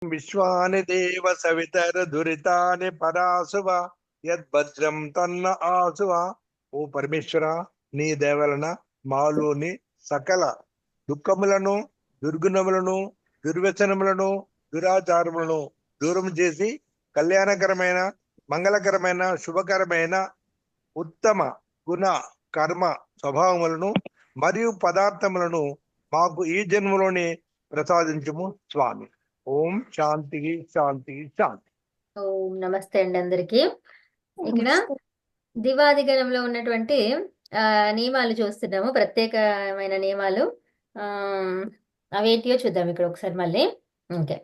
విశ్వాని దేవ సవితర దురితాని పరాసువ యద్భద్రం తన్న ఆసువ. ఓ పరమేశ్వర, నీ దేవలన మాలోని సకల దుఃఖములను, దుర్గుణములను, దుర్వ్యసనములను, దురాచారములను దూరం చేసి కళ్యాణకరమైన, మంగళకరమైన, శుభకరమైన ఉత్తమ గుణ కర్మ స్వభావములను మరియు పదార్థములను మాకు ఈ జన్మలోనే ప్రసాదించుము స్వామి. ఓం శాంతి శాంతి శాంతి. ఓం నమస్తే అండి అందరికి. ఇక్కడ దివాదిగణంలో ఉన్నటువంటి నియమాలు చూస్తున్నాము, ప్రత్యేకమైన నియమాలు. అవేంటియో చూద్దాం ఇక్కడ ఒకసారి మళ్ళీ. ఓకే,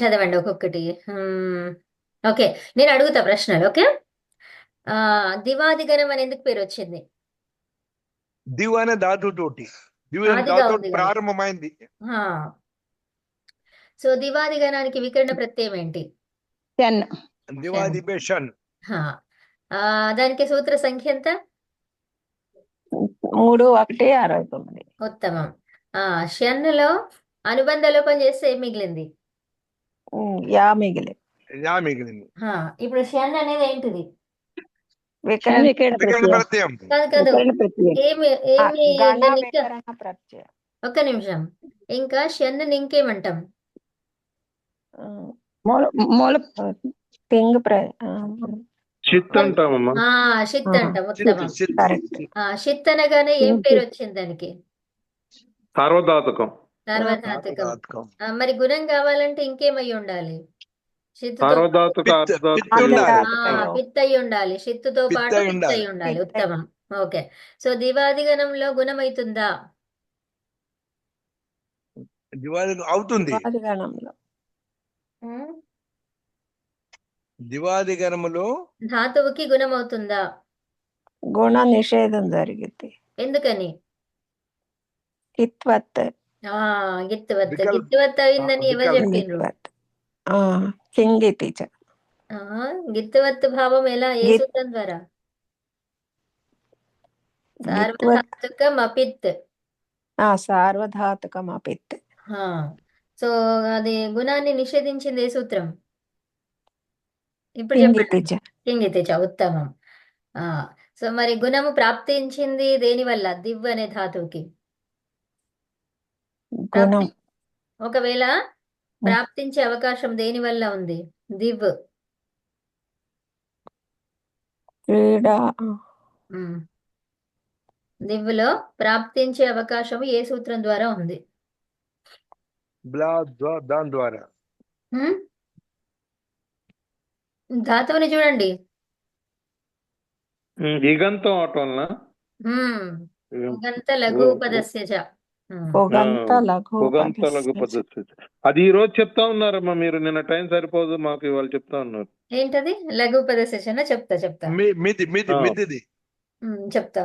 చదవండి ఒక్కొక్కటి. ఓకే, నేను అడుగుతా ప్రశ్నలు. ఓకే, దివాదిగణం అని ఎందుకు పేరు వచ్చింది? దివ్ అనే ధాతుతోటి, ప్రారంభమైంది. సో దివాదిగణానికి వికరణ ప్రత్యయం ఏంటి? దివాదిబేషన్. దానికి సూత్ర సంఖ్య ఎంత? 3:1:69. ఉత్తమం. షన్నులో అనుబంధ లోపం చేస్తే ఏం మిగిలింది? యా మిగిలింది. ఇప్పుడు షన్ అనేది ఏంటిది? ప్రత్యయం. కాదు, ఏమి ఏమి దాన్ని ఒక్క నిమిషం. ఇంకా షన్ను ఇంకేమంటాం? షిత్ అంటాం. ఉత్తమం. షిత్ అనగానే ఏం పేరు వచ్చింది దానికి? సార్వధాతుకం. మరి గుణం కావాలంటే ఇంకేమై ఉండాలి? పిత్ అయి ఉండాలి. షిత్తుతో పాటు పిత్ అయి ఉండాలి. ఉత్తమం. ఓకే, సో దివాదిగణంలో గుణం అవుతుందా? అవుతుంది. దివాదిగణములో ధాతువుకి గుణం అవుతుందా? గుణ నిషేధం జరిగింది. ఎందుకని? గిత్వత్ అయిందని ఎవరు చెప్పిండ్రు? గిత్వత్ భావం ఎలా? ఏ సూత్రం ద్వారా? సార్వధాతుకం అపిత్. సో అది గుణాన్ని నిషేధించింది ఏ సూత్రం? ఇప్పుడు చెప్పండి. కింగితేజ. ఉత్తమం. సో మరి గుణము ప్రాప్తించింది దేని వల్ల? దివ్ అనే ధాతువుకి. ఒకవేళ ప్రాప్తించే అవకాశం దేని వల్ల ఉంది? దివ్. దివ్లో ప్రాప్తించే అవకాశం ఏ సూత్రం ద్వారా ఉంది? దాని ద్వారా. ధాతువుని చూడండి. లఘు ఉపదస్య. అది ఈ రోజు చెప్తా ఉన్నారమ్మా మీరు. నిన్న టైం సరిపోదు మాకు, ఇవాళ చెప్తా ఉన్నారు. ఏంటది లఘు ఉపదస్య? చెప్తా చెప్తా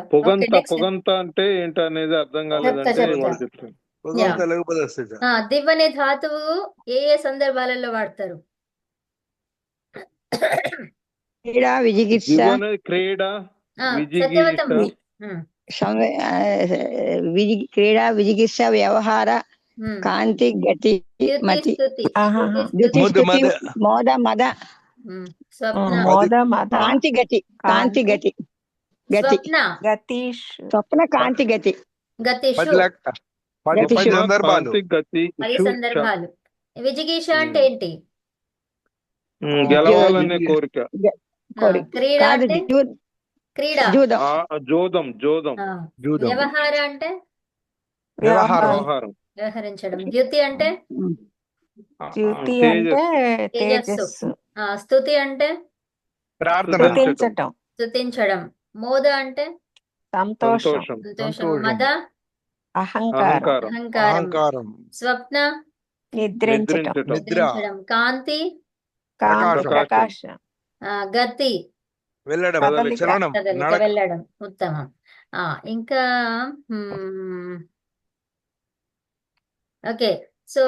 పొగంత అంటే ఏంటనేది అర్థం కాలేదంటే ఇవాళ చెప్తాను. దివ్ అనే ధాతువు ఏ ఏ సందర్భాలలో వాడతారు? క్రీడా విజిగిత్స, క్రీడా విజిగిత్స, వ్యవహార, కాంతి, గతి, మతి, మోద, మద, కాంతి, గతి, కాంతి, గతి, గతి, స్వప్న, కాంతి, గతి, సందర్భాలు. విజిగీష అంటే ఏంటి? గెలవాలనే కోరిక. క్రీడ. జూదం. వ్యవహార అంటే వ్యవహరించడం. ద్యుతి అంటే తేజస్సు. స్తుతి అంటే స్తుతించడం. మోద అంటే సంతోషం. మద అహంకారం. స్వప్న నిద్రించడం. కాంతి ప్రకాశం. గతి వెళ్ళడం. ఉత్తమం. ఇంకా ఓకే, సో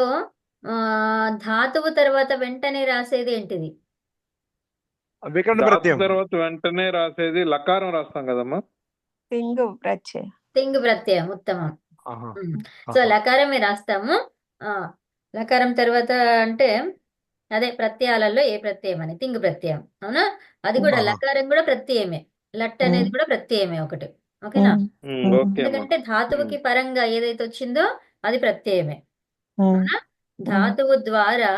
ధాతువు తర్వాత వెంటనే రాసేది ఏంటిది? తర్వాత వెంటనే రాసేది లకారం రాస్తాం కదమ్మా. తింగ్ ప్రత్యయం. ఉత్తమం. సో లకారమే రాస్తాము. లకారం తర్వాత అంటే అదే ప్రత్యయాలలో ఏ ప్రత్యయం అని తింగ్ ప్రత్యయం అవునా? అది కూడా ఆహా. లకారం కూడా ప్రత్యయమే. లట్ అనేది కూడా ప్రత్యయమే ఒకటి. ఓకేనా? ఓకే అమ్మా. ఎందుకంటే ధాతువుకి పరంగా ఏదైతే వచ్చిందో అది ప్రత్యయమే. అవునా? ధాతువు ద్వారా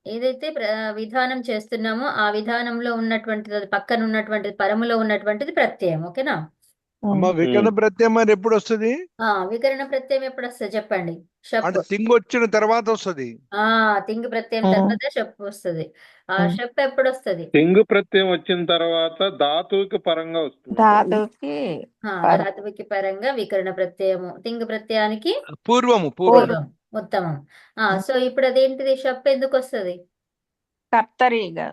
ఏదైతే విధానం చేస్తున్నామో ఆ విధానంలో ఉన్నటువంటిది, అది పక్కన ఉన్నటువంటిది, పరములో ఉన్నటువంటిది ప్రత్యయం. ఓకేనా? అమ్మ వికరణ ప్రత్యయం మరి ఎప్పుడు వస్తుంది? వికరణ ప్రత్యయం ఎప్పుడు వస్తుంది చెప్పండి? షప్. అంటే తింగ్ వచ్చిన తర్వాత వస్తుంది. తింగ్ ప్రత్యయం తర్వాత షప్ వస్తుంది. ఆ షప్ ఎప్పుడు వస్తుంది? తింగు ప్రత్యయం వచ్చిన తర్వాత ధాతువుకి పరంగా వస్తుంది. ధాతువుకి పరంగా వికరణ ప్రత్యయము, తింగ్ ప్రత్యయానికి పూర్వము పూర్వం. ఉత్తమం. సో ఇప్పుడు అదేంటిది? షప్ ఎందుకు వస్తుంది? కర్తరిగా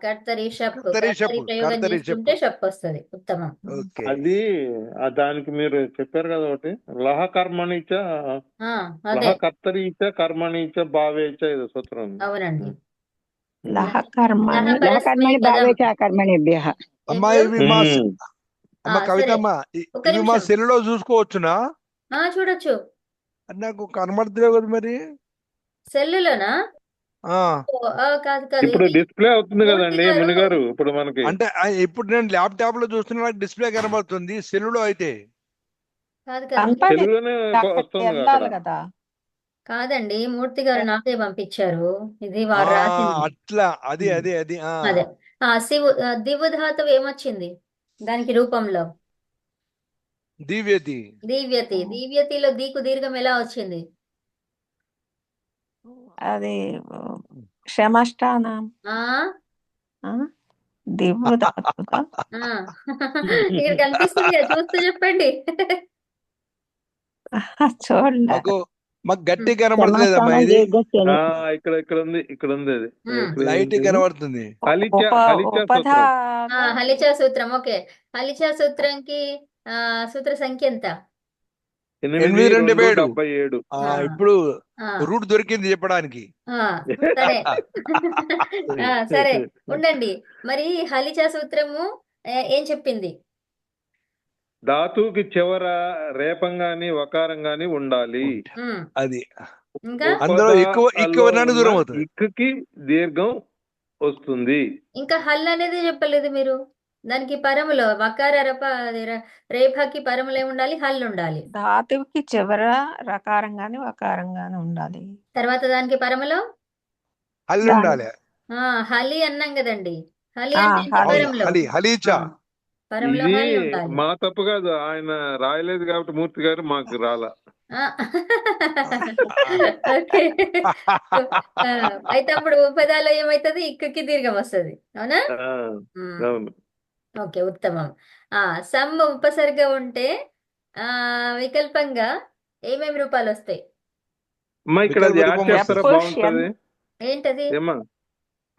కర్తరి షప్. కర్తరి షప్, కర్తరి ప్రయోగం కర్తరి చేసుకుంటే షప్. షప్ వస్తుంది. ఉత్తమం. ఓకే. అది దానికి మీరు చెప్పారు కదా ఒకటి, లహ కర్మణిచ అదే లహ కర్తరీచ కర్మణిచ భావేచ ఇది సూత్రం ఉంది. అవునండి. లహ కర్మణి లహ పరస్మై పదం. భావే చ కర్మణిభ్యః. అమ్మా ఎప్పుడు? ఇవి మా ఉమ్. అమ్మ సరే, కవితమ్మ ఒక్క ఇవి మా నిమిషం. సెల్లో చూసుకోవచ్చునా? చూడొచ్చు. అది నాకు కనబడతలేవు కదా మరి. సెల్లులోనా? ఆ కాదు కాదు, ఇప్పుడు ఇది డిస్ప్లే అవుతుంది మూర్తి కదండి గారు. మునిగారు ఇప్పుడు మనకి. అంటే ఇప్పుడు నేను ల్యాప్టాప్ లో చూస్తున్నా, నాకు డిస్ప్లే కనబడుతుంది. సెల్లులో అయితే కాదు కాదు, తెలుగులోనే వస్తుంది అక్కడ. కాదండి, మూర్తి గారు నాకే పంపించారు. ఇది ఆ వారు రాసింది. అట్లా అది అది అది ఆ అదే దివు ధాతువు ఏమొచ్చింది దానికి రూపంలో? దివ్యతి. దివ్యతి. దివ్యతిలో దీకు దీర్ఘం ఎలా వచ్చింది? అది క్షమష్టానం ఆ దివ్వు ధాతువుగా ఇక్కడ కనిపిస్తుంది కదా, చూస్తూ చెప్పండి. చూడలే. మాకు గట్టి కనబడతలేదమ్మా ఇది. ఇక్కడ ఇక్కడ ఉంది, ఇక్కడ ఉంది అది. లైట్ కనబడుతుంది. సూత్రం. హలిచా సూత్రం. ఓకే, హలిచా సూత్రంకి సూత్ర సంఖ్య ఎంత? 8,2,77. ఆ. ఇప్పుడు ఆ, రూట్ దొరికింది చెప్పడానికి. సరే. సరే ఉండండి. మరి హలిచా సూత్రము ఏం చెప్పింది? ధాతువుకి చివర రేపం గాని వకారం గాని ఉండాలి. అది ఇంకా అందులో ఎక్కువ దూరం అవుతుంది. ఇక్కుకి దీర్ఘం వస్తుంది. ఇంకా హల్ అనేది చెప్పలేదు మీరు. దానికి పరములో వకార రేఫకి పరములు ఏమి ఉండాలి? హల్ ఉండాలి. ధాతువుకి చివర రకారంగాని వకారంగాని ఉండాలి. తర్వాత దానికి పరములో హల్లు ఉండాలి. హలి అన్నాం కదండి. హలి ఆ, అంటే ఏంటి? హలి. పరములో హలీచా. పరములో ఇది హల్ ఉండాలి. మా తప్పు కాదు, ఆయన రాయలేదు కాబట్టి మూర్తి గారు మాకు రాలా. ఓకే. అయితే అప్పుడు ఉపదాలో ఏమైతుంది? ఇక్కకి దీర్ఘం వస్తుంది. అవునా? అవును. ఓకే, ఉత్తమం. సమ్ ఉపసర్గ ఉంటే వికల్పంగా ఏమేమి రూపాలు వస్తాయి? అమ్మా ఇక్కడ అది యాడ్ చేస్తారా? బాగుంటది. ఏంటది? ఏమా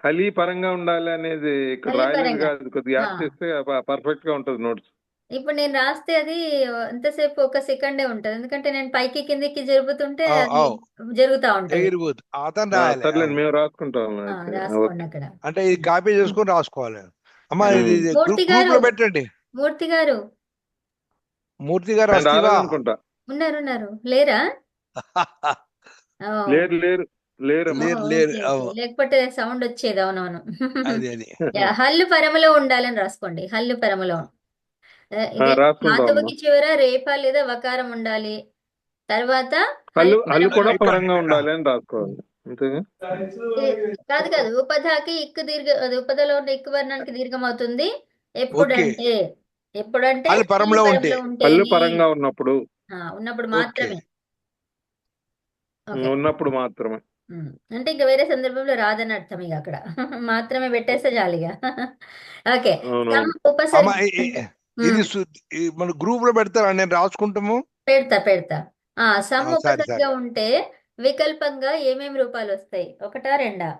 హలీ పరంగా ఉండాలి అనేది ఇక్కడ హలి రాయలేదు పరంగా. కాదు, కొద్దిగా యాడ్ చేస్తే పర్ఫెక్ట్ గా ఉంటది నోట్స్. ఇప్పుడు నేను రాస్తే అది ఎంతసేపు? 1 సెకండే ఉంటది. ఎందుకంటే నేను పైకి కిందికి జరుపుతుంటే అది జరుగుతా ఉంటది. సర్లేండి, మేము రాసుకుంటాం. రాసుకోండి అక్కడ. అంటే ఇది కాపీ చేసుకొని రాసుకోవాలి. అమ్మా ఇది మూర్తి గ్రూప్ గారు, లో పెట్టండి. మూర్తి గారు మూర్తి గారు నేను వస్తీవా? రాలేదనుకుంటా. ఉన్నారు లేరా? ఓ, లేరు లేరు లేరు అమ్మా. లేరు. Okay, okay. లేకపోతే సౌండ్ వచ్చేది. అవునవును. అది హల్లు పరములో ఉండాలని రాసుకోండి. హల్లు పరములో. ఇదే రాసుకుంటాం అమ్మా. ధాతువుకి చివర రేప లేదా వకారం ఉండాలి. తర్వాత హల్లు కూడా ఇక్కడ. పరంగా ఉండాలి అని రాసుకోవాలి. అంతేగా? కాదు కాదు, ఉపధాకి ఇక్కు దీర్ఘ, అది ఉపదలో ఉన్న ఇక్కు వర్ణానికి దీర్ఘం అవుతుంది ఎప్పుడంటే హల్లు పరములో ఉంటే. హల్లు పరంగా ఉన్నప్పుడు ఉన్నప్పుడు మాత్రమే. ఓకే. ఉన్నప్పుడు మాత్రమే. అంటే ఇంకా వేరే సందర్భంలో రాదని అర్థం. ఇక అక్కడ మాత్రమే పెట్టేస్తే చాలిగా. ఓకే. అవునవును. ఉపసర్గ ఇది మన గ్రూప్ లో పెడతారా? నేను రాసుకుంటాము. పెడతా. సమ్ సరే ఉపసర్గ ఉంటే వికల్పంగా ఏమేమి రూపాలు వస్తాయి? 1, 2?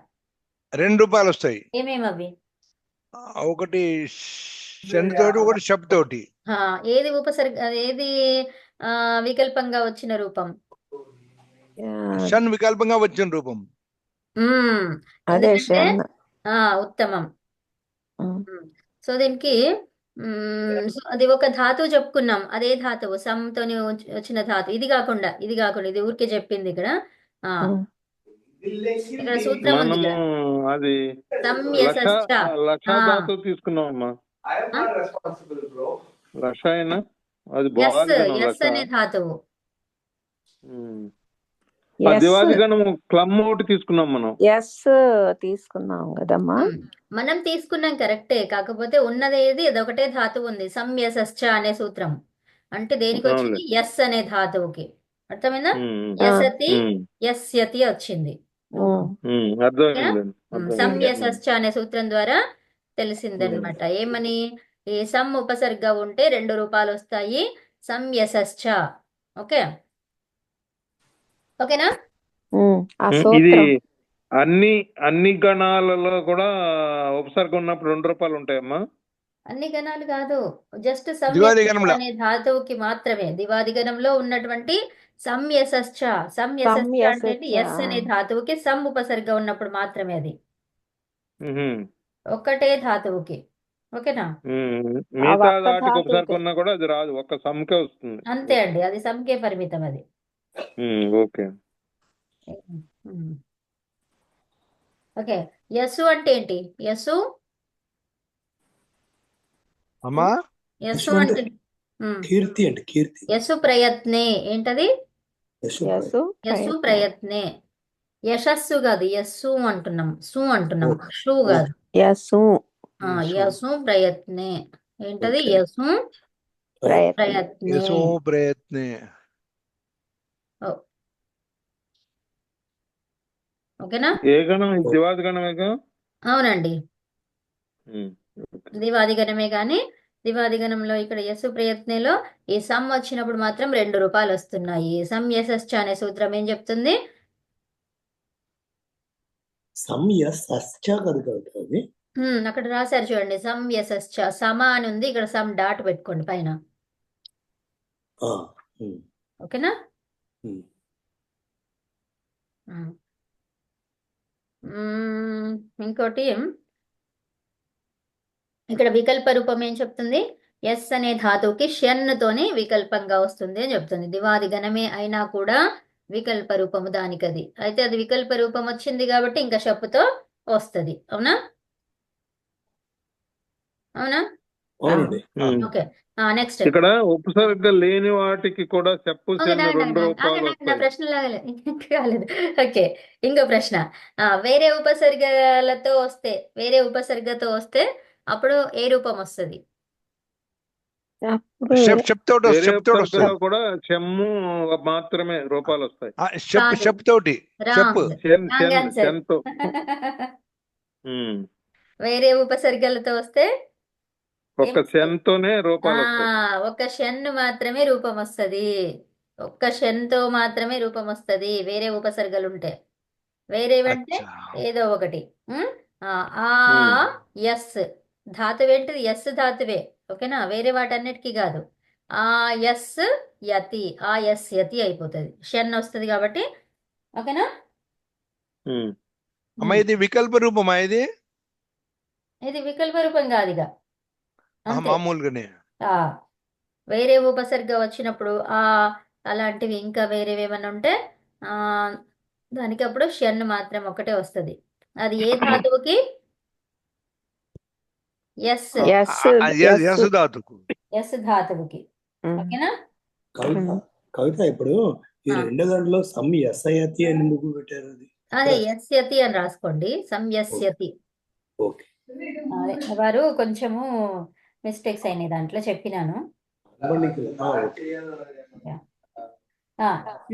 2 రూపాయలు వస్తాయి. ఏమేమి అవి? ఒకటి షణ్ తోటి, ఒకటి షబ్ తోటి. ఏది ఉపసర్గ, ఏది వికల్పంగా వచ్చిన రూపం? షణ్ వికల్పంగా వచ్చిన రూపం. అదే ఎందుకంటే ఉత్తమం. సో దీనికి అది ఒక ధాతువు చెప్పుకున్నాం. అదే ధాతువు సమ్తోని వచ్చిన ధాతువు. ఇది కాకుండా ఇది ఊరికే చెప్పింది ఇక్కడ. ఆ ఇక్కడ సూత్రం ఉంది మనము కదా, అది సంయసశ్చ. లక్ష ఆ, ధాతు తీసుకున్నాం అమ్మా. ఆ? రసాయన అది ఎస్ భోగాదిగణం ఎస్ లక్ష. అనే ధాతువు. ఆ ఎస్ దివాదిగణము క్లమ్ ఒకటి తీసుకున్నాం మనం. ఎస్ తీసుకున్నాం కదమ్మా. మనం తీసుకున్నాం కరెక్టే, కాకపోతే ఉన్నది ఏది అదొకటే ధాతువు ఉంది, సంయసశ్చ అనే సూత్రం. అంటే దేనికి వచ్చింది? అవునులే. ఎస్ అనే ధాతువుకి. అర్థమైందా? ఉమ్, యసతి ఉమ్, యస్యతి వచ్చింది. అర్థమైంది. సంయసశ్చ అనే సూత్రం ద్వారా తెలిసిందనమాట. ఏమని? ఈ సమ్ ఉపసర్గ ఉంటే 2 రూపాలు వస్తాయి. సంయసశ్చ. ఓకే, ఓకేనా? ఆ ఇది సూత్రం అన్ని గణాలలో కూడా ఉపసర్గ ఉన్నప్పుడు 2 రూపాయలు ఉంటాయమ్మా. అన్ని గణాలు కాదు, జస్ట్ దివాది సంయసశ్చ గణంలో అనే ధాతువుకి మాత్రమే. దివాది గణంలో ఉన్నటువంటి సంయసశ్చ. సంయసశ్చ అంటే సంయసశ్చ. ఎస్ అనే ధాతువుకి సమ్ ఉపసర్గ ఉన్నప్పుడు మాత్రమే అది. ఉహుం. ఒక్కటే ధాతువుకి. ఓకేనా? మిగతా ఒక్క దాటికి ధాతువుకే. ఉపసర్గ ఉన్నా కూడా అది రాదు, ఒక్క సమ్కే వస్తుంది. అంతే అండి, అది సంఖ్య పరిమితం అది. ఓకే. ఉమ్. ఓకే, యసు అంటే ఏంటి? యసు అమ్మా యసు యశు అంటే అంటే కీర్తి అండి, కీర్తి. యసు ప్రయత్నే. ఏంటది? యశు యసు యసు ప్రయత్నం. ప్రయత్నే. యశస్సు కాదు, యస్సు అంటున్నాం. సు అంటున్నాం, ఓకే. షు కాదు. యసు యసు ప్రయత్నే. ఏంటది? ఓకే. యసు ప్రయత్నం. ప్రయత్నే. యశో ప్రయత్నే. ఓ, ఓకేనా? ఏ గణం? ఇది దివాది గణమేగా? అవునండి, ఉమ్. దివాది గణమే. కానీ దివాది గణంలో ఇక్కడ యసు ప్రయత్నేలో ఈ సమ్ వచ్చినప్పుడు మాత్రం 2 రూపాయలు వస్తున్నాయి. సమ్ యశశ్చ అనే సూత్రం ఏం చెప్తుంది? సంయసశ్చ కాదు కదా అది. అక్కడ రాశారు చూడండి, సమ్ యశశ్చ. సమ అని ఉంది, ఇక్కడ సమ్ డాట్ పెట్టుకోండి పైన. ఆ, ఉమ్, ఓకేనా? ఉమ్. ఇంకోటి ఇక్కడ వికల్ప రూపం ఏం చెప్తుంది? ఎస్ అనే ధాతువుకి షన్నుతోనే వికల్పంగా వస్తుంది అని చెప్తుంది. దివాది గణమే అయినా కూడా వికల్ప రూపము దానికది. అయితే అది వికల్ప రూపం వచ్చింది కాబట్టి ఇంకా షప్పుతో వస్తుంది. అవునా? అవునా? అవునండి. Okay, next. ఇక్కడ ఉపసర్గ లేని వాటికి కూడా చెప్పు చెన్ను 2 రూపాయలు నా వస్తాయి. ప్రశ్న కాలేదు. ఓకే, ఇంకో ప్రశ్న. వేరే ఉపసర్గతో వస్తే అప్పుడు ఏ రూపం వస్తుంది? అప్పుడు చెప్తోటి వేరే చెప్తోటి ఉపసర్గలో వస్తుంది. కూడా చెమ్ము మాత్రమే రూపాయలు వస్తాయి. కాదు. చెప్తోటి చెప్పు. Wrong answer. చెన్తో. ఉమ్. వేరే ఉపసర్గలతో వస్తే ఒక్క చెన్తోనే రూపాయలు వస్తాయి. ఒక షన్ను మాత్రమే రూపం వస్తుంది. ఒక్క షన్తో మాత్రమే రూపం వస్తుంది వేరే ఉపసర్గలు ఉంటే. వేరేవంటే అచ్చా. ఏదో ఒకటి. ఆ ఎస్ ధాతువు ఏంటిది? ఎస్ ధాతువే. ఓకేనా? వేరే వాటన్నిటికీ కాదు. ఆ ఎస్ యతి, ఆ ఎస్ యతి అయిపోతుంది, షన్ వస్తుంది కాబట్టి. ఓకేనా? అమ్మా ఇది వికల్ప రూపమా? ఇది ఇది వికల్ప రూపం కాదు ఇక, అంతే. మామూలుగానే. వేరే ఉపసర్గ వచ్చినప్పుడు అలాంటివి ఇంకా వేరేవి ఏమైనా ఉంటే దానికి అప్పుడు షన్ను మాత్రం ఒకటే వస్తుంది. అది ఏ ధాతువుకి? ఎస్ యసు ధాతుకు. ఎస్ ధాతువుకి. ఓకేనా? కవిత ఇప్పుడు ఈ 2 గంటలో సంయసయతి అని ఎందుకు పెట్టారు? అది అదే యస్యతి అని రాసుకోండి, సంయస్యతి. ఓకే. అదే వారు కొంచెము మిస్టేక్స్ అయినాయి దాంట్లో చెప్పినాను.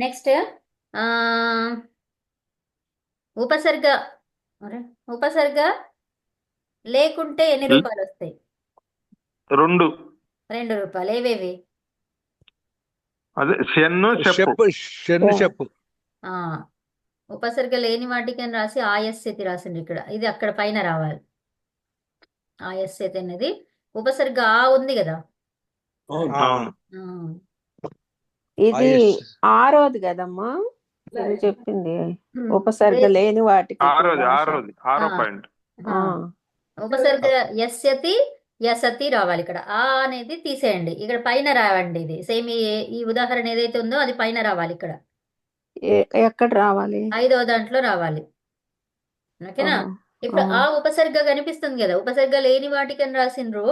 నెక్స్ట్ ఉపసర్గ లేకుంటే ఎన్ని రూపాయలు వస్తాయి? 2 రూపాయలు. ఏవేవి? అదే షన్ను చెప్పు. చెప్పు. ఉపసర్గ లేని వాటికి అని రాసి ఆయస్యతి రాసింది ఇక్కడ. ఇది అక్కడ పైన రావాలి. ఆయస్యతి అనేది ఉపసర్గ ఉంది కదా. ఇది 6ది కదమ్మా ఇది చెప్పింది. ఉపసర్గ లేని వాటికి 6వ పాయింట్. ఉపసర్గ యస్యతి యసతి రావాలి. ఇక్కడ అనేది తీసేయండి, ఇక్కడ పైన రావండి. ఇది సేమ్ ఈ ఉదాహరణ ఏదైతే ఉందో అది పైన రావాలి. ఇక్కడ ఎక్కడ రావాలి? 5వ దాంట్లో రావాలి. ఓకేనా? ఓహో. ఇప్పుడు ఆ. ఆ ఉపసర్గ కనిపిస్తుంది కదా, ఉపసర్గ లేని వాటికని రాసిండ్రు,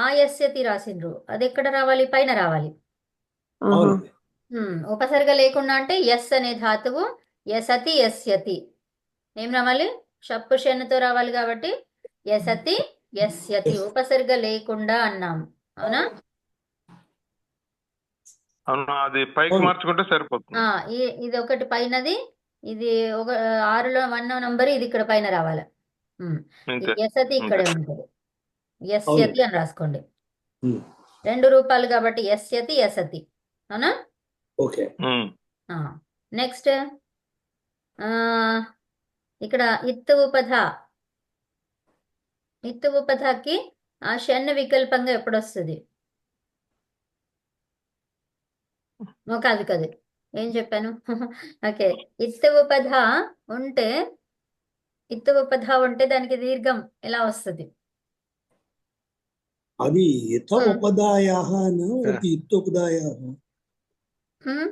ఆ యస్యతి రాసిండ్రు, అది ఎక్కడ రావాలి? పైన రావాలి. ఆహా. అవునండి. ఉపసర్గ లేకుండా అంటే ఎస్ అనే ధాతువు యసతి యస్యతి ఏం రావాలి? షప్పు షన్నుతో రావాలి కాబట్టి యసతి యస్యతి, ఉపసర్గ లేకుండా అన్నాం. అవునా? అవునా, అది పైకి అవును. మార్చుకుంటే సరిపోతుంది. ఇది ఒకటి పైనది, ఇది ఒక 6లో 1వ నంబర్, ఇది ఇక్కడ పైన రావాలి. ఈ అంతే యసతి ఇక్కడే అంతే. ఉంటుంది, యస్యతి అని రాసుకోండి. ఉమ్. 2 రూపాలు కాబట్టి యస్యతి యసతి. అవునా? ఓకే. ఉమ్. నెక్స్ట్ ఇక్కడ ఇత్తు ఉపధ. ఇత్తు ఉపధకి ఆ షణ్ వికల్పంగా ఎప్పుడు వస్తుంది? కాదు కాదు, ఏం చెప్పాను? ఓకే, ఇత్తు ఉపధ ఉంటే, ఇత్తు ఉపధ ఉంటే దానికి దీర్ఘం ఎలా వస్తుంది? అది ఇత ఉమ్. ఉపదాయాః ఇత్తోపదాయాః. ఉమ్,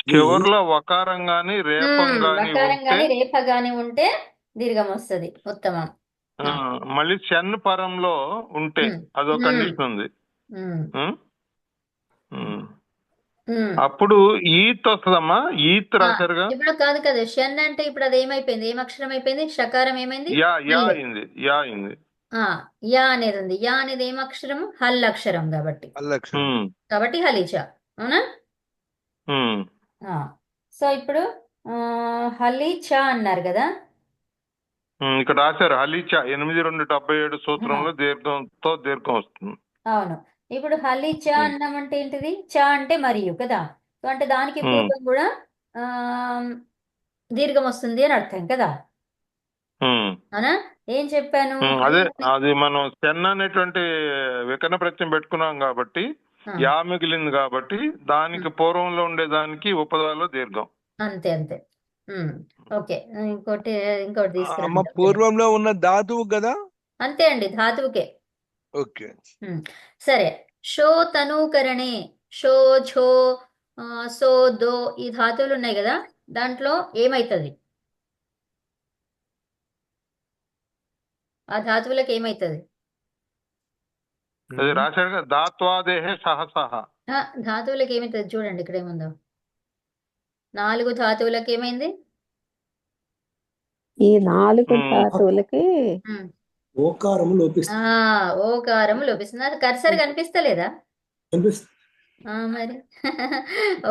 చివర్లో వకారం గాని రేపం గాని వకారం ఉంటే, గాని రేఫ గాని ఉంటే దీర్ఘం వస్తుంది. ఉత్తమం. మళ్ళీ షన్ పరంలో ఉంటే ఉమ్, అదో ఉమ్, కండిషన్ ఉంది. ఉమ్, ఉమ్. ఉమ్. ఉమ్. అప్పుడు ఈత్ వస్తుందమ్మా, ఈత్ రాశారుగా. ఇప్పుడు కాదు కదా, షన్ అంటే ఇప్పుడు అది ఏమైపోయింది? ఏం అక్షరం అయిపోయింది? షకారం ఏమైంది? యా హల్. అయింది, యా అయింది. యా అనేది ఉంది. యా అనేది ఏం అక్షరం? హల్ అక్షరం కాబట్టి అల్లక్షరం. ఉమ్. కాబట్టి హలీచ. అవునా? ఉమ్. సో ఇప్పుడు హలీచ అన్నారు కదా. ఇక్కడ రాశారు హలీచ 8277 సూత్రంలో దీర్ఘంతో దీర్ఘం వస్తుంది. అవును. ఇప్పుడు హలీచ అన్నామంటే ఏంటిది? చ అంటే మరియు కదా. సో అంటే దానికి పూర్వం కూడా ఆ దీర్ఘం వస్తుంది అని అర్థం కదా. అవునా? ఏం చెప్పాను? అదే, అది మనం సెన్ అనేటువంటి వికరణ ప్రత్యయం పెట్టుకున్నాం కాబట్టి యా మిగిలింది కాబట్టి దానికి పూర్వంలో ఉండే దానికి ఉపదాలో దీర్ఘం. అంతే అంతే. ఓకే, ఇంకోటి అమ్మ తీసుకురండి. పూర్వంలో ఉన్న ధాతువు కదా. అంతే అండి, ధాతువుకే. ఓకే. సరే, షో తనూకరణే, షో ఝో సో దో, ఈ ధాతువులు ఉన్నాయి కదా, దాంట్లో ఏమైతుంది? ఆ ధాతువులకు ఏమైతుంది? అది రాశాడు కదా, దాత్వాదేహే సహసహ. ధాతువులకు ఏమైతుంది? చూడండి ఇక్కడ ఏముందో. 4 ధాతువులకు ఏమైంది? ఈ 4 ధాతువులకి ఓకారం లోపిస్తుంది. ఓకారం లోపిస్తుంది. అది కర్సర్ కనిపిస్తలేదా? కనిపిస్తుంది. మరి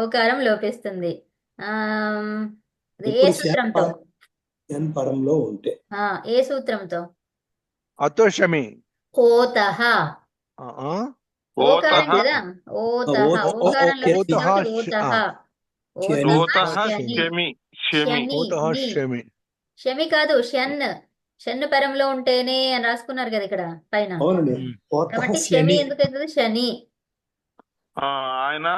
ఓకారం లోపిస్తుంది. ఏ ఇప్పుడు సూత్రంతో? ఎన్ పరంలో ఉంటే ఏ సూత్రంతో? అతోషమి. ఓతః. ఓకారం కదా, ఓతః. ఓకారం లోపిస్తుంది కాబట్టి ఓతః. ఓతః శమి, శమి. శమి. శమి కాదు, షన్ను పరంలో ఉంటేనే అని రాసుకున్నారు కదా ఇక్కడ పైన. అవునండి. కాబట్టి శమి ఎందుకైతుంది? శని. ఆయన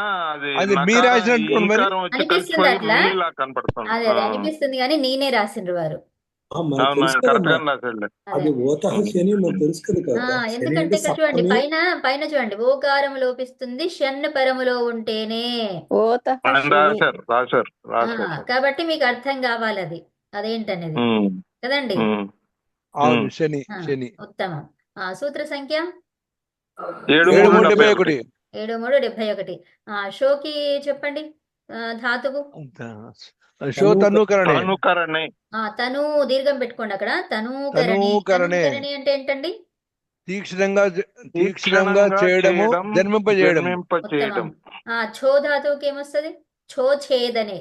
అది మీరు రాసినట్టు మరి అనిపిస్తుంది అట్లా. కనపడుతుంది. అదే అనిపిస్తుంది కానీ నేనే రాసిండ్రు వారు. కరెక్ట్ గా రాశాడు. అది ఓతః శని మనకు తెలుసు కదా. ఎందుకంటే ఇక్కడ చూడండి, పైన చూడండి, ఓకారం లోపిస్తుంది షన్ను పరములో ఉంటేనే. రాశారు. కాబట్టి మీకు అర్థం కావాలి అది అదేంటనేది కదండి. అవును, శని. శని. ఉత్తమం. సూత్ర సంఖ్య 7371. 7371. షోకి చెప్పండి ధాతువు. షో తనూకరణే. తను దీర్ఘం పెట్టుకోండి అక్కడ. తనూకరణే అంటే ఏంటండి? తీక్షణంగా చేయడము, జన్మింపజేయడం. ఛో ధాతువుకి ఏమొస్తుంది? ఛో ఛేదనే.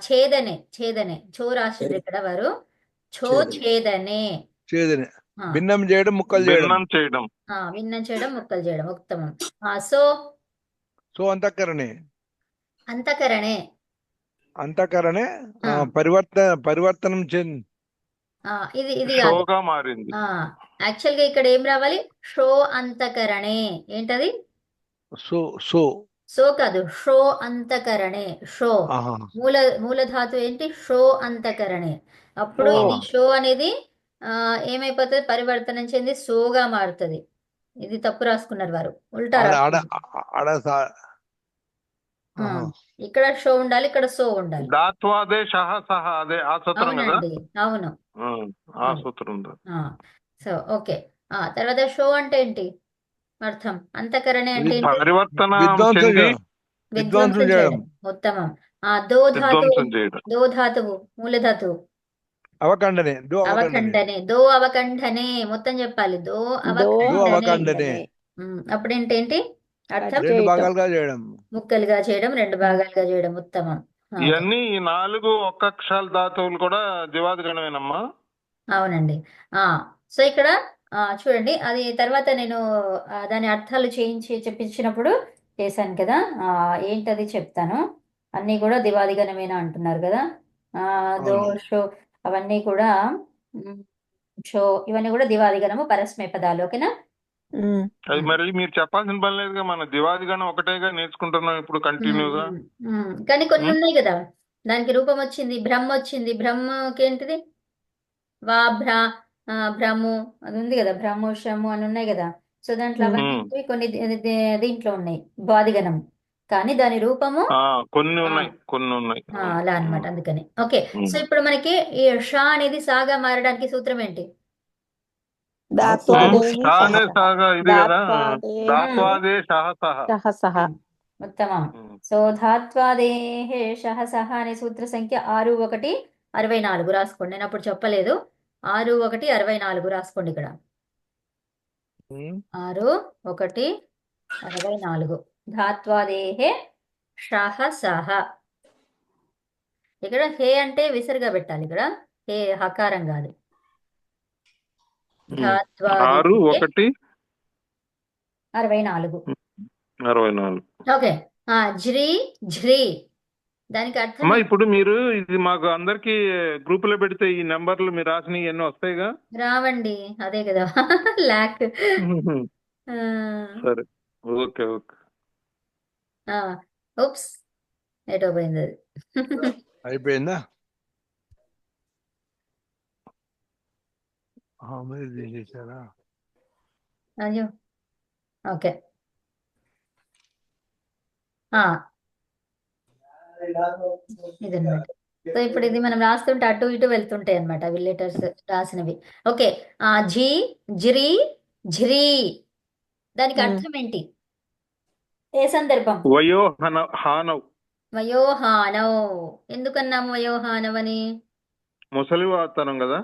ఛేదనే ఛో రాసిండ్రు ఇక్కడ వారు. ఛో ఛేదనే. భిన్నం చేయడం, ముక్కలు చేయడం. భిన్నం చేయడం, ముక్కలు చేయడం. ఉత్తమం. సో అంతఃకరణే. పరివర్తనం ఇది మారింది. యాక్చువల్ గా ఇక్కడ ఏం రావాలి? షో అంతఃకరణే. ఏంటది? సో కాదు, షో అంతఃకరణే. షో మూల ధాతు ఏంటి? షో అంతఃకరణే. అప్పుడు ఇది షో అనేది ఏమైపోతుంది? పరివర్తనం చెంది సోగా మారుతుంది. ఇది తప్పు రాసుకున్నారు వారు, ఉల్టా రాసుకున్నారు. ఆహా. ఇక్కడ షో ఉండాలి, ఇక్కడ సో ఉండాలి. దాత్వాదే షహ సహ అదే ఆ సూత్రం కదా. అవునండి, అవును. ఆ అది. సూత్రం ఉంది. So okay. తర్వాత షో అంటే ఏంటి అర్థం? అంతఃకరణే అంటే వి- ఏంటి? పరివర్తన విద్వాంసం చెంది చేయడం. విద్వాంసం విధ్వంసం చేయడం. చేయడం. ఉత్తమం. దో ధాతువు, విధ్వంసం చేయడం. దో ధాతువు మూల ధాతువు అవకండనే అవకండనే అవఖండనే, దో అవకంఠనే మొత్తం చెప్పాలి. దో దో అవకంఠనే. అవకండనే అప్పుడేంటేంటి అర్థం? కట్ 2 చేయటం. భాగాలుగా చేయడం. ముక్కలుగా చేయడం, 2 భాగాలుగా చేయడం. ఉత్తమం. ఓకే. ఇవన్నీ ఈ 4 ఒక్క అక్షరాల ధాతువులు కూడా దివాది గణమేనమ్మా. అవునండి. సో ఇక్కడ చూడండి, అది తర్వాత నేను దాని అర్థాలు చెప్పించినప్పుడు చేశాను కదా. ఏంటది చెప్తాను. అన్నీ కూడా దివాదిగణమేనా అంటున్నారు కదా. దో అవును. షో అవన్నీ కూడా ఉమ్, షో ఇవన్నీ కూడా దివాదిగణము పరస్మై పదాలు. ఓకేనా. అది మరి మీరు చెప్పాల్సిన పని లేదుగా, మన దివాది గణం ఒకటేగా నేర్చుకుంటున్నాం ఇప్పుడు కంటిన్యూగా. కానీ కొన్ని ఉన్నాయి కదా, దానికి రూపం వచ్చింది, బ్రహ్మ వచ్చింది. బ్రహ్మకి ఏంటిది? వా భ్రము అది ఉంది కదా, బ్రహ్మోషము అని ఉన్నాయి కదా. సో దాంట్లో అవన్నీ ఏంటివి? కొన్ని దీంట్లో ఉన్నాయి బాదిగణం, కానీ దాని రూపము కొన్ని ఆ, ఉన్నాయి, కొన్ని ఉన్నాయి. అలా అన్నమాట. అందుకని ఓకే. సో ఇప్పుడు మనకి ఈ షా అనేది సాగా మారడానికి సూత్రం ఏంటి? షానే సాగా ఇది కదా. దాత్వాదే షహ సహ. ఉత్తమం. సో ధాత్వాదేహే షహ సహ అనే సూత్ర సంఖ్య 6164 రాసుకోండి. నేను అప్పుడు చెప్పలేదు. 6164 రాసుకోండి ఇక్కడ. 6164 ధాత్వాదేహే షహ సహ. ఇక్కడ హే అంటే విసరుగా పెట్టాలి. ఇక్కడ హే హకారం కాదు. 6 ధాత్వాదేహే 1 64. ఓకే. జ్రీ ఝ్రీ దానికి అర్థం అమ్మా. ఏంటి? ఇప్పుడు మీరు ఇది మాకు అందరికి గ్రూప్ లో పెడితే ఈ నెంబర్లు మీరు రాసినవి ఎన్ని వస్తాయిగా. రావండి, అదే కదా లాక్. సరే, ఓకే ఓకే. ఉప్స్, ఎటో పోయింది అది. అయిపోయిందా? మీరు చేసేసారా? అయ్యో, ఓకే. ఇదన్నమాట. సో ఇప్పుడు ఇది మనం రాస్తుంటే అటు ఇటు వెళ్తుంటాయి అనమాట అవి లెటర్స్ రాసినవి. ఓకే. ఝీ ఝ్రీ ఝ్రీ దానికి అర్థం ఏంటి? ఏ సందర్భం? హానవ్. వయోహానవ్. ఎందుకన్నాము వయోహానవ్ అని? ముసలి వాతానం కదా.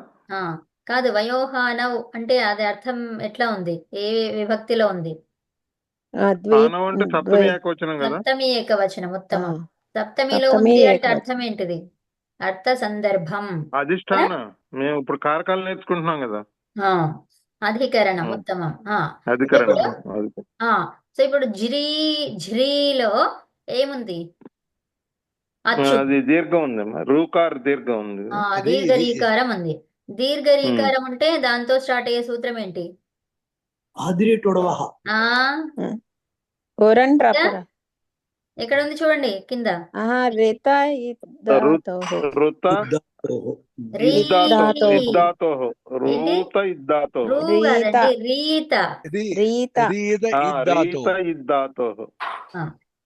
కాదు, వయోహానవ్ అంటే అది అర్థం ఎట్లా ఉంది? ఏ విభక్తిలో ఉంది? హానవ్ అంటే సప్తమి ఏకవచనం కదా. సప్తమి ఏకవచనం. ఉత్తమం. సప్తమిలో సప్తమి ఉంది అంటే ఏకవచనం. అర్థం ఏంటిది? అర్థ సందర్భం. అధిష్టాన. మేము ఇప్పుడు కారకాలు నేర్చుకుంటున్నాం కదా. అధికరణం. ఉత్తమం. అధికరణం. సో ఇప్పుడు ఝ్రీలో ఏముంది? అచ్చు. అది దీర్ఘం ఉందమ్మా. రూకార్ దీర్ఘం ఉంది. దీర్ఘరీకారం ఉంది. దీర్ఘరీకారం ఉంటే దాంతో స్టార్ట్ అయ్యే సూత్రం ఏంటి? ఎక్కడ ఉంది చూడండి కింద.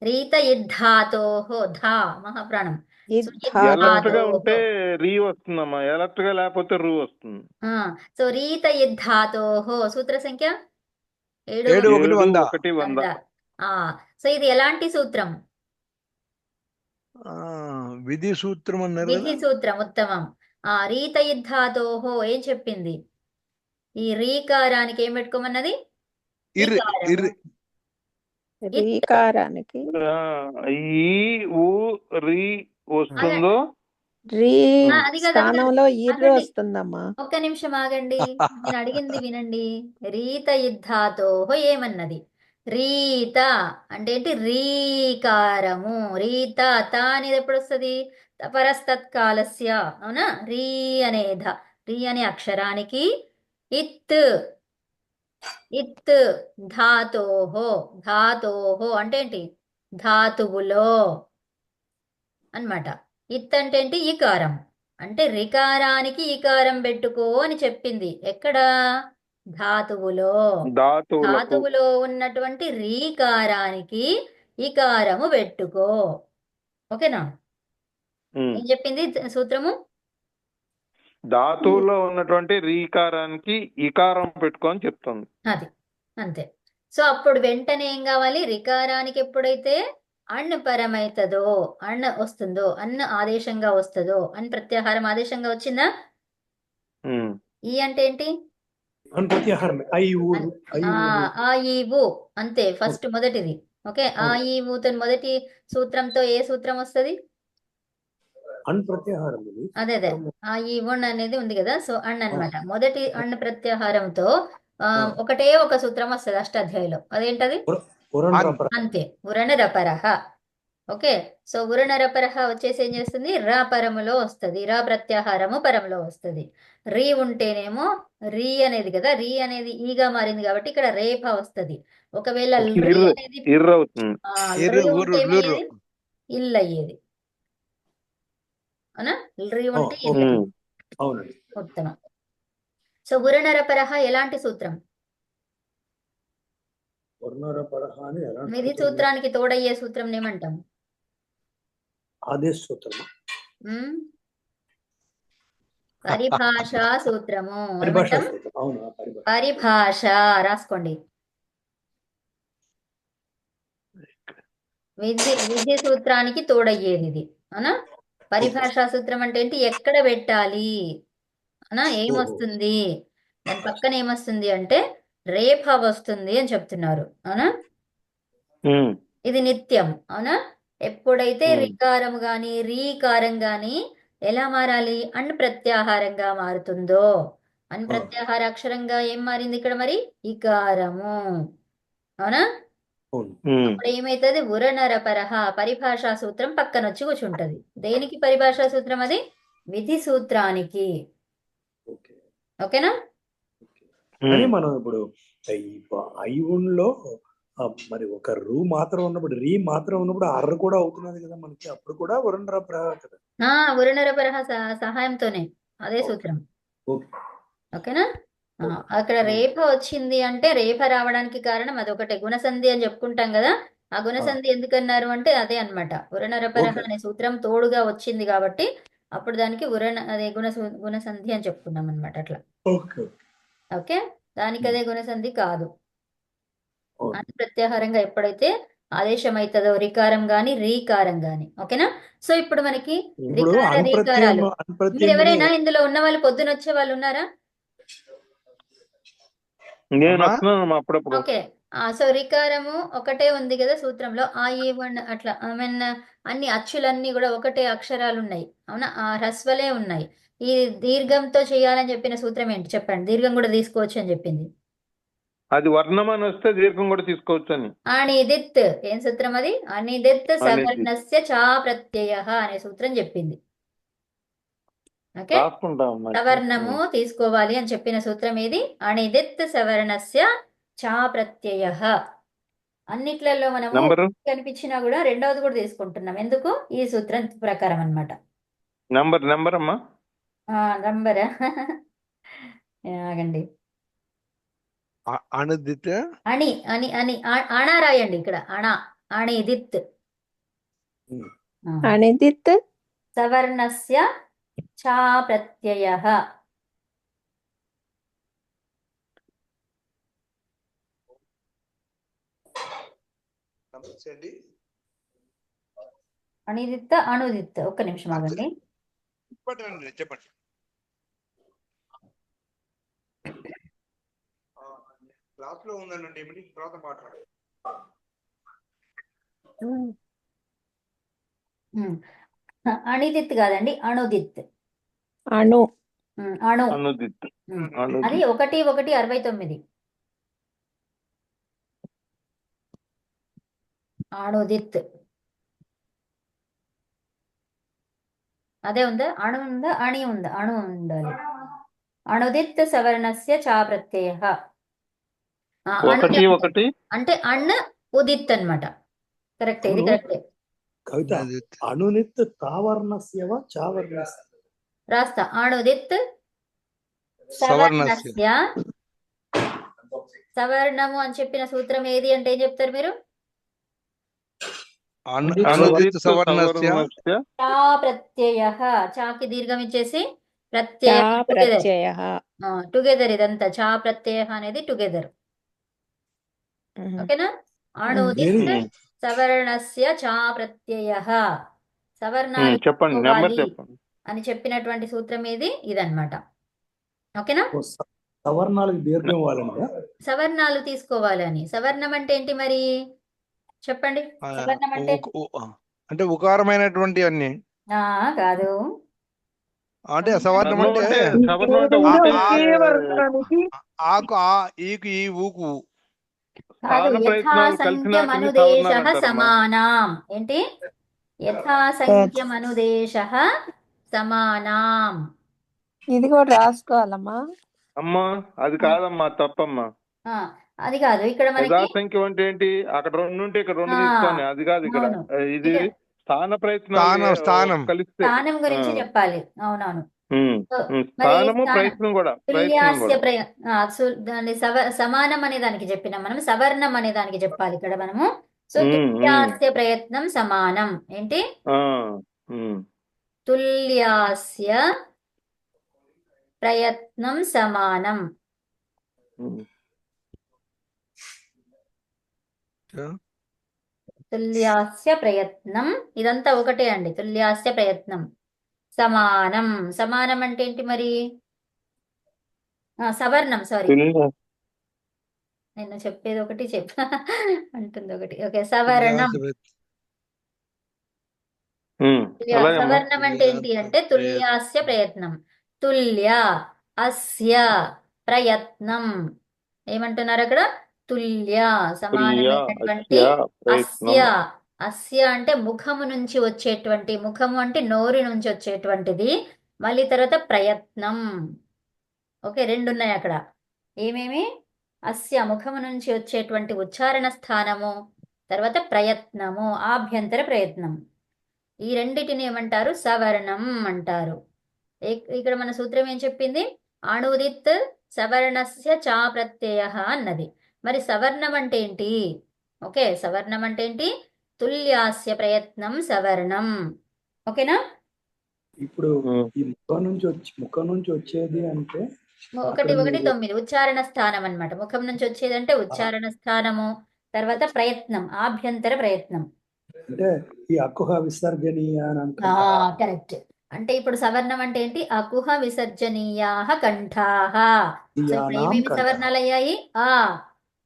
రీత ఇద్ధాతోహో. ధా మహాప్రాణం. ఎలర్ట్ గా ఉంటే రీ వస్తుందమ్మా, ఎలర్ట్ గా లేకపోతే రూ వస్తుంది. సో రీత ఇద్ధాతోహో సూత్ర సంఖ్య 7 సో ఇది ఎలాంటి సూత్రం? విధి సూత్రం అన్నారు. విధి సూత్రం. ఉత్తమం. రీత ఇద్ధాతోహో ఏం చెప్పింది? ఈ రీకారానికి ఏం పెట్టుకోమన్నది? రీకారానికి ఈ ఊ రీ వస్తుందో స్థానంలో ఇర్రు వస్తుందమ్మా. ఒక్క నిమిషం ఆగండి, నేను అడిగింది వినండి. రీత యుద్ధాతోహో ఏమన్నది? రీత అంటే ఏంటి? రీకారము. రీత తా అనేది ఎప్పుడు వస్తుంది? పరస్తత్కాలస్య. అవునా? రీ రీ అనే అక్షరానికి ఇత్ ధాతోహో. ధాతోహో అంటే ఏంటి? ధాతువులో అన్నమాట. ఇత్ అంటే ఏంటి? ఈకారం. అంటే రికారానికి ఈకారం పెట్టుకో అని చెప్పింది. ఎక్కడ? ధాతువులో. ధాతువులో ఉన్నటువంటి రీకారానికి ఇకారము పెట్టుకో. ఓకేనా? ఉమ్. ఏం చెప్పింది సూత్రము? ధాతువులో ఉన్నటువంటి రీకారానికి ఇకారం పెట్టుకో అని చెప్తుంది. అది అంతే. సో అప్పుడు వెంటనే ఏం కావాలి? రికారానికి ఎప్పుడైతే అణ్ పరమైతదో, అణ్ వస్తుందో, అణ్ ఆదేశంగా వస్తుందో, అణ్ ప్రత్యాహారం ఆదేశంగా వచ్చిందా? ఉమ్. ఈ అంటే ఏంటి? అన్ ప్రత్యాహారమే ఐ ఊరు ఐ ఆ ఊరు ఆ ఈ ఊ అంతే. ఫస్ట్ మొదటిది. ఓకే, ఆ ఈ ఊతో మొదటి సూత్రంతో ఏ సూత్రం వస్తుంది? అన్ ప్రత్యాహారం ఇది అదే అదే, ఆ ఈ ఉన్ అనేది ఉంది కదా, సో అణ్ అన్నమాట. మొదటి అణ్ ప్రత్యాహారంతో ఒకటే ఒక సూత్రం వస్తుంది అష్టాధ్యాయులో. అదేంటది? పురంధ్రపర అంతే, ఉరణరపరహ. ఓకే, సో ఉరణరపరహ వచ్చేసి ఏం చేస్తుంది? రా పరములో వస్తుంది, రా ప్రత్యాహారము పరములో వస్తుంది. రీ ఉంటేనేమో రీ అనేది కదా, రీ అనేది ఈగా మారింది కాబట్టి ఇక్కడ రేఫ వస్తుంది. ఒకవేళ రీ ఇర్ర అనేది ఇర్ర అవుతుంది. రీ ఉంటే ఏమయ్యేది? ఇల్ అయ్యేది. అవునా? రీ ఉంటే ఇల్. ఉమ్. అవునండి. ఉత్తమం. సో ఉరణరపరహ ఎలాంటి సూత్రం? వర్ణరపరహ అని ఎలాంటి విధి సూత్రం? సూత్రానికి తోడయ్యే సూత్రం ఏమంటాం? ఆదేశ సూత్రం. ఉమ్? పరిభాషా సూత్రము పరిభాషా ఏమంటాం? సూత్రం. అవును, ఆ పరిభాష. పరిభాష రాసుకోండి. విధి సూత్రానికి తోడయ్యేది ఇది. అవునా? పరిభాషా సూత్రం అంటే ఏంటి? ఎక్కడ పెట్టాలి అవునా? ఏమొస్తుంది దాని పక్కన? ఏమొస్తుంది అంటే రేఫ వస్తుంది అని చెప్తున్నారు. అవునా? ఉమ్. ఇది నిత్యం. అవునా? ఎప్పుడైతే ఉమ్. రికారం గాని రీకారం గాని ఎలా మారాలి? అణ్ ప్రత్యాహారంగా మారుతుందో, అణ్ ప్రత్యాహార అక్షరంగా ఏం మారింది ఇక్కడ మరి? ఇకారము. అవునా? అవును. ఉమ్. అప్పుడు ఏమైతుంది? ఉరణరపరహ పరిభాషా సూత్రం పక్కన వచ్చి కూర్చుంటది. దేనికి పరిభాషా సూత్రం? అది విధి సూత్రానికి. ఓకే. ఓకేనా? కానీ ఉమ్. మనం ఇప్పుడు ఐవున్లో మరి ఒక రూ మాత్రం ఉన్నప్పుడు రీ మాత్రం ఉన్నప్పుడు అర్ర కూడా అవుతున్నది కదా మనకి, అప్పుడు కూడా వర్ణరపరహ కదా. ఉరణరపరహ సహాయంతోనే అదే సూత్రం. ఓకే. ఓకేనా? అక్కడ రేఫ వచ్చింది అంటే రేఫ రావడానికి కారణం అదొకటే, గుణసంధి అని చెప్పుకుంటాం కదా. ఆ గుణసంధి ఎందుకన్నారు అంటే అదే అన్నమాట. ఉరణరపరహ ఓకే. అనే సూత్రం తోడుగా వచ్చింది కాబట్టి అప్పుడు దానికి అదే గుణసంధి అని చెప్పుకున్నాం అనమాట. అట్లా. ఓకే. ఓకే, దానికి అదే గుణసంధి కాదు. అవును. అని ప్రత్యాహారంగా ఎప్పుడైతే ఆదేశం అవుతుందో, రికారం గాని రీకారం గాని. ఓకేనా? సో ఇప్పుడు మనకి ఇప్పుడు రికార అన్ప్రత్యయం రీకారాలు. మీరు అన్ప్రత్యయం ఎవరైనా ఇందులో ఉన్న వాళ్ళు పొద్దున వచ్చే వాళ్ళు ఉన్నారా? నేను వస్తున్నాను అప్పుడప్పుడు. ఓకే, సో రికారము ఒకటే ఉంది కదా సూత్రంలో. ఆ ఈ వన్ అట్లా ఐ మీన్ అన్ని అచ్చులన్నీ కూడా ఒకటే అక్షరాలు ఉన్నాయి. అవునా? ఆ హ్రస్వలే ఉన్నాయి. ఈ దీర్ఘంతో చేయాలని చెప్పిన సూత్రం ఏంటి చెప్పండి? దీర్ఘం కూడా తీసుకోవచ్చు అని చెప్పింది. అది వర్ణం అని వస్తే దీర్ఘం కూడా తీసుకోవచ్చు అని. అనిదిత్. ఏం సూత్రం అది? అనిదిత్ అనిదిత్. సవర్ణస్య చా ప్రత్యయ అనే సూత్రం చెప్పింది. ఓకే, రాసుకుంటాం మరి. సవర్ణము తీసుకోవాలి అని చెప్పిన సూత్రం ఏది? అనిదిత్ సవర్ణస్య చా ప్రత్యయ. అన్నిట్లలో మనము నంబరు కనిపించినా కూడా రెండవది కూడా తీసుకుంటున్నాం. ఎందుకు? ఈ సూత్రం ప్రకారం అన్నమాట. నంబర్ అమ్మా. నంబరా? ఆగండి. అణుదిత్ అని అని అని అణ రాయండి ఇక్కడ. అణ అణిదిత్. అనిదిత్ సవర్ణస్య చా ప్రత్యయ. అనిదిత్ అణుదిత్. ఒక్క నిమిషం ఆగండి. చెప్పండి. క్లాస్ లో ఉందండి, తర్వాత మాట్లాడండి. అణిదిత్ కాదండి, అణుదిత్. అణు అణు. అనుదిత్. అది 1:1:69. అణుదిత్ అదే ఉందా? అణు ఉందా? అణి ఉందా? అణు ఉండాలి. అణుదిత్ సవర్ణస్య చా ప్రత్యయ. 1:1 అంటే అణ్ ఉదిత్ అన్నమాట. కరెక్ట్, ఇది కరెక్టే. కవిత అణునిత్ తావర్ణస్యవ చావర్ణస్య రాస్తా. అణుదిత్ సవర్ణస్య. సవర్ణము అని చెప్పిన సూత్రం ఏది అంటే ఏం చెప్తారు మీరు? అనుదిత్ సవర్ణస్య సవర్ణస్య చా ప్రత్యయ, చాకి దీర్ఘం ఇచ్చేసి చా ప్రత్యయ టుగెదర్. ప్రత్యయ. టుగెదర్ ఇదంతా చా ప్రత్యయ అనేది టుగెదర్. ఓకేనా? అణుదిత్ సవర్ణస్య చా ప్రత్యయ. సవర్ణాలు చెప్పండి, నెంబర్ తీసుకోవాలి చెప్పండి. అని చెప్పినటువంటి సూత్రం ఇదన్నమాట. ఓకేనా? సవర్ణాలకు దీర్ఘం ఇవ్వాలండి. సవర్ణాలు తీసుకోవాలి అని. సవర్ణం అంటే ఏంటి మరి చెప్పండి? సవర్ణం అంటే అంటే ఉకారమైనటువంటి అన్ని కాదు. అంటే సవర్ణం అంటే సవర్ణం అంటే ఒకటే ఆకు ఆ ఈకు ఈ ఊకు కాదు. స్థాన ప్రయత్నాలు కలిసిన యథాసంఖ్యమనుదేశ సవర్ణాలు అంటారమ్మా. సమానాం. ఏంటి? యథాసంఖ్యమనుదేశ సమానాం. ఇది కూడా రాసుకోవాలమ్మా. అమ్మా అది కాదమ్మా, తప్పమ్మా. ఆ, అది కాదు ఇక్కడ మనకి. యథాసంఖ్యం అంటే ఏంటి? అక్కడ 2 ఉంటే ఇక్కడ 2 తీసుకోండి, అది కాదు ఇక్కడ. అవును. ఇది ఇదే. స్థాన ప్రయత్నాలు స్థానం. కలిస్తే స్థానం గురించి చెప్పాలి. అవునవును. సో, మరి స్థానము స్థానం. ప్రయత్నం కూడా తుల్యాస్య దాన్ని సమానం అనే దానికి చెప్పినాం మనం. సవర్ణం అనే దానికి చెప్పాలి ఇక్కడ మనము. సో తుల్యాస్య ప్రయత్నం సమానం. ఏంటి? తుల్యాస్య ప్రయత్నం సమానం. తుల్యాస్య ప్రయత్నం ఇదంతా ఒకటే అండి. తుల్యాస్య ప్రయత్నం సమానం. సమానం అంటే ఏంటి మరి? సవర్ణం. సారీ, నేను చెప్పేది ఒకటి అంటుంది ఒకటి. ఓకే, సవర్ణం. సవర్ణం అంటే ఏంటి అంటే తుల్యాస్య ప్రయత్నం. తుల్య అస్య ప్రయత్నం. ఏమంటున్నారు అక్కడ? తుల్య సమానమైనటువంటి అస్య. అస్య అంటే ముఖము నుంచి వచ్చేటువంటి, ముఖము అంటే నోరు నుంచి వచ్చేటువంటిది. మళ్ళీ తర్వాత ప్రయత్నం. ఓకే, 2 ఉన్నాయి అక్కడ. ఏమేమి? అస్య ముఖము నుంచి వచ్చేటువంటి ఉచ్చారణ స్థానము, తర్వాత ప్రయత్నము ఆభ్యంతర ప్రయత్నం. ఈ రెండిటిని ఏమంటారు? సవర్ణం అంటారు. ఇక్కడ మన సూత్రం ఏం చెప్పింది? అణుదిత్ సవర్ణస్య చా ప్రత్యయ అన్నది. మరి సవర్ణం అంటే ఏంటి? ఓకే, సవర్ణం అంటే ఏంటి? తుల్యాస్య ప్రయత్నం సవర్ణం. ఓకేనా? ఇప్పుడు ఈ ముఖం నుంచి వచ్చేది అంటే 1:9 ఉచ్చారణ స్థానం అన్నమాట. ముఖం నుంచి వచ్చేది అంటే ఉచ్చారణ స్థానము, తర్వాత ప్రయత్నం ఆభ్యంతర ప్రయత్నం. అంటే ఈ అకుహ విసర్జనీయ అని అంటారు. కరెక్ట్. అంటే ఇప్పుడు సవర్ణం అంటే ఏంటి? అకుహ విసర్జనీయాః కంఠాః. సో ఇప్పుడు ఏమేమి సవర్ణాలు అయ్యాయి? ఆ,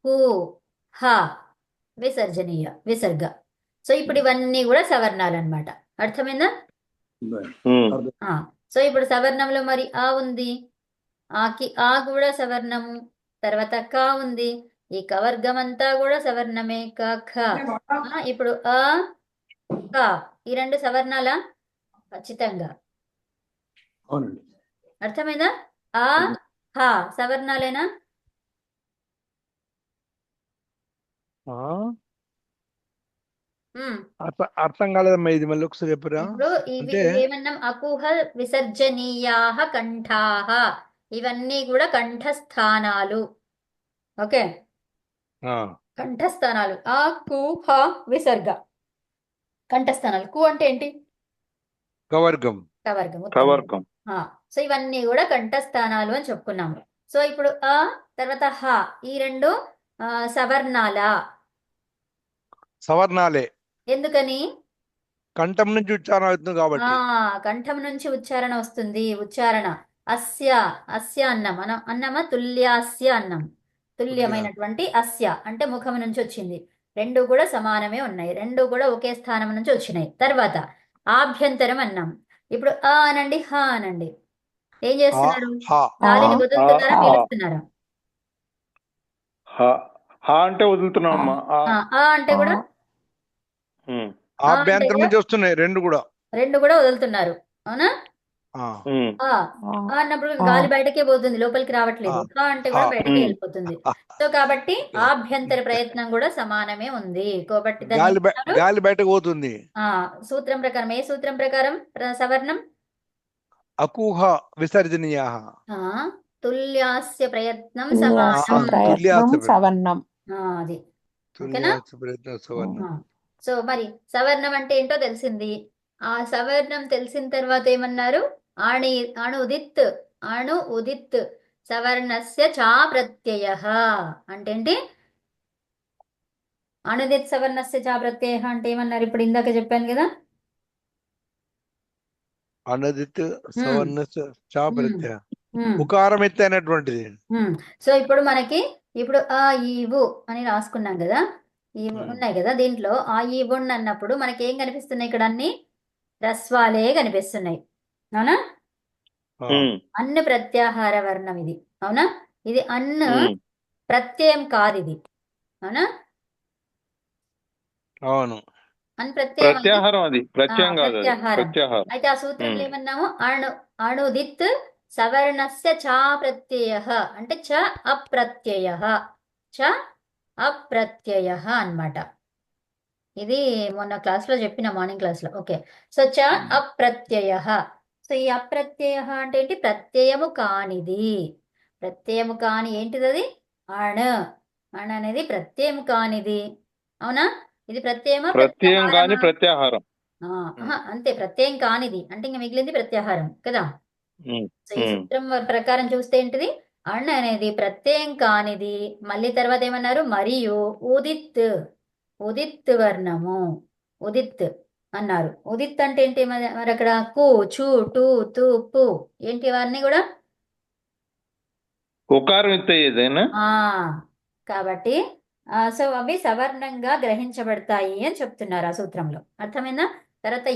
హు, హ, విసర్జనీయ, విసర్గ. సో ఇప్పుడు ఇవన్నీ కూడా సవర్ణాలు అన్నమాట. అర్థమైందా? సో ఇప్పుడు సవర్ణంలో మరి ఆ ఉంది, ఆకి ఆ కూడా సవర్ణము, తర్వాత క ఉంది. ఈ కవర్గం అంతా కూడా సవర్ణమే. క, ఖ. ఇప్పుడు ఆ, క, ఈ 2 సవర్ణాలా? ఖచ్చితంగా. అవునండి. అర్థమైందా? ఆ, హ సవర్ణాలేనా? అర్థం కాలేదమ్మా, ఇది మళ్ళీ ఒకసారి చెప్పరా? ఇప్పుడు ఇవి ఏమన్నాం? అకుహ విసర్జనీయాః కంఠాః. ఇవన్నీ కూడా కంఠస్థానాలు. ఓకే, కంఠస్థానాలు. ఆ, కు, హ, విసర్గ కంఠస్థానాలు. కు అంటే ఏంటి? కవర్గం. కవర్గం. సో ఇవన్నీ కూడా కంఠస్థానాలు అని చెప్పుకున్నాము. సో ఇప్పుడు ఆ తర్వాత హ, ఈ 2 సవర్ణాలే. ఎందుకని? కంఠం నుంచి ఉచ్చారణ అవుతుంది కాబట్టి. కంఠం నుంచి ఉచ్చారణ వస్తుంది. ఉచ్చారణ అస్య, అస్య అన్నాం మనం. అన్నామా? తుల్యాస్య అన్నాం. తుల్యమైనటువంటి అస్య అంటే ముఖం నుంచి వచ్చింది. 2 కూడా సమానమే ఉన్నాయి. 2 కూడా ఒకే స్థానం నుంచి వచ్చినాయి. తర్వాత ఆభ్యంతరం అన్నాం. ఇప్పుడు ఆ అనండి, హ అనండి. ఏం చేస్తున్నారు? గాలిని వదులుతున్నారా, పీలుస్తున్నారా? అంటే వదులుతున్నామమ్మా. ఆ అంటే కూడా ఆభ్యంతరం నుంచి వస్తున్నాయి 2 కూడా. 2 కూడా వదులుతున్నారు. అవునా? అన్నప్పుడు గాలి బయటకే పోతుంది, లోపలికి రావట్లేదు. అంటే కూడా బయటకే వెళ్ళిపోతుంది. సో కాబట్టి ఆభ్యంతర ప్రయత్నం కూడా సమానమే ఉంది. కాబట్టి గాలి బయటకు పోతుంది. సూత్రం ప్రకారం, ఏ సూత్రం ప్రకారం సవర్ణం? అకుహ విసర్జనీయాః. తుల్యాస్య ప్రయత్నం సవర్ణం. అది. ఓకేనా? సో మరి సవర్ణం అంటే ఏంటో తెలిసింది. ఆ సవర్ణం తెలిసిన తర్వాత ఏమన్నారు? అణుదిత్ ఉదిత్ సవర్ణస్య చా ప్రత్యయ అంటే ఏంటి? అణుదిత్ సవర్ణస్య చా ప్రత్యయ అంటే ఏమన్నారు? ఇప్పుడు ఇందాక చెప్పాను కదా. అనదిత్ సవర్ణ చా ప్రత్యయ ఉమ్. ఉకారం ఎత్తైనటువంటిది. సో ఇప్పుడు మనకి ఇప్పుడు ఆ ఈ వు అని రాసుకున్నాం కదా. ఈ ఉన్నాయి కదా దీంట్లో ఆ ఈ ఉన్ అన్నప్పుడు మనకి ఏం కనిపిస్తున్నాయి? ఇక్కడ అన్ని రస్వాలే కనిపిస్తున్నాయి. అవునా? ఆ, అన్ను ప్రత్యాహార వర్ణం ఇది. అవునా? ఇది అన్ను ప్రత్యయం కాదు ఇది. అవునా? అవును. అన్ ప్రత్యయం అంటే ప్రత్యాహారం, అది ప్రత్యయం కాదు, అది ప్రత్యాహారం. ప్రత్యాహారం. అయితే ఆ సూత్రంలో ఏమన్నాము? అణుదిత్ సవర్ణస్య చా ప్రత్యయ అంటే చ అప్రత్యయ. చ అప్రత్యయ అన్నమాట. ఇది మొన్న క్లాస్లో చెప్పిన, మార్నింగ్ క్లాస్లో. ఓకే. సో చ అప్రత్యయ. సో ఈ అప్రత్యయ అంటే ఏంటి? ప్రత్యయము కానిది. ప్రత్యయము కాని ఏంటిది అది? అణ అనేది ప్రత్యయము కానిది. అవునా? ఇది ప్రత్యయమా ప్రత్యయం కాని ప్రత్యాహారమా? ప్రత్యాహారం. అంతే, ప్రత్యయం కానిది అంటే ఇంకా మిగిలింది ప్రత్యాహారం కదా. సో ఈ సూత్రం ప్రకారం చూస్తే ఏంటిది? అణ్ అనేది ప్రత్యయం కానిది. మళ్ళీ తర్వాత ఏమన్నారు? మరియు ఉదిత్ వర్ణము. ఉదిత్ అన్నారు. ఉదిత్ అంటే ఏంటి? మరి అక్కడ కు చు టు తు పు ఏంటి? ఇవన్నీ కూడా ఉకారం ఎత్తే ఏదైనా. కాబట్టి సో అవి సవర్ణంగా గ్రహించబడతాయి అని చెప్తున్నారు ఆ సూత్రంలో. అర్థమైందా? తర్వాత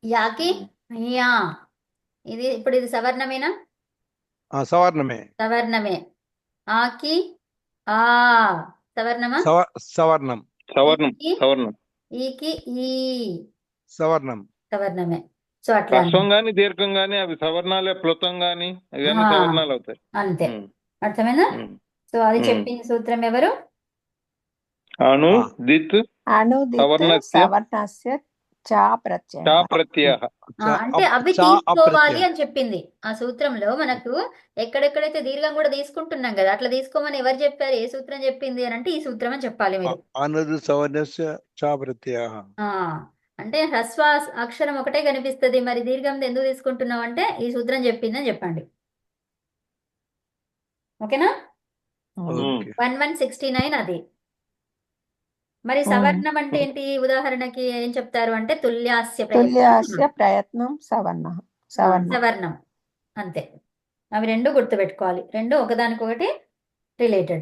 యాకి యా. ఇప్పుడు ఇది సవర్ణమేనా? సవర్ణమే. సవర్ణమే. ఆకి ఆ సవర్ణమా? సవర్ణం. ఈకి ఈ సవర్ణం. సవర్ణమే. సో అట్లా హ్రస్వం గాని దీర్ఘం గాని అవి సవర్ణాలే, ప్లుతం గాని అవన్నీ సవర్ణాలు అవుతాయి. అంతే. అర్థమైందా? సో అది చెప్పిన సూత్రం ఎవరు? అణుదిత్ సవర్ణస్య చా ప్రత్యయ. అంటే అవి తీసుకోవాలి అని చెప్పింది ఆ సూత్రంలో. మనకు ఎక్కడెక్కడైతే దీర్ఘం కూడా తీసుకుంటున్నాం కదా, అట్లా తీసుకోమని ఎవరు చెప్పారు? ఏ సూత్రం చెప్పింది అని అంటే ఈ సూత్రం అని చెప్పాలి మీరు. అనదు సవర్ణస్య చా ప్రత్యయ. అంటే హ్రస్వ అక్షరం ఒకటే కనిపిస్తుంది, మరి దీర్ఘం ఎందుకు తీసుకుంటున్నాం అంటే ఈ సూత్రం చెప్పిందని చెప్పండి. ఓకేనా? 1169 అది. మరి సవర్ణం అంటే ఏంటి? ఉదాహరణకి ఏం చెప్తారు అంటే తుల్యాస్య ప్రయత్నం సవర్ణం. అంతే. అవి రెండు గుర్తుపెట్టుకోవాలి. రెండు ఒకదానికొకటి రిలేటెడ్.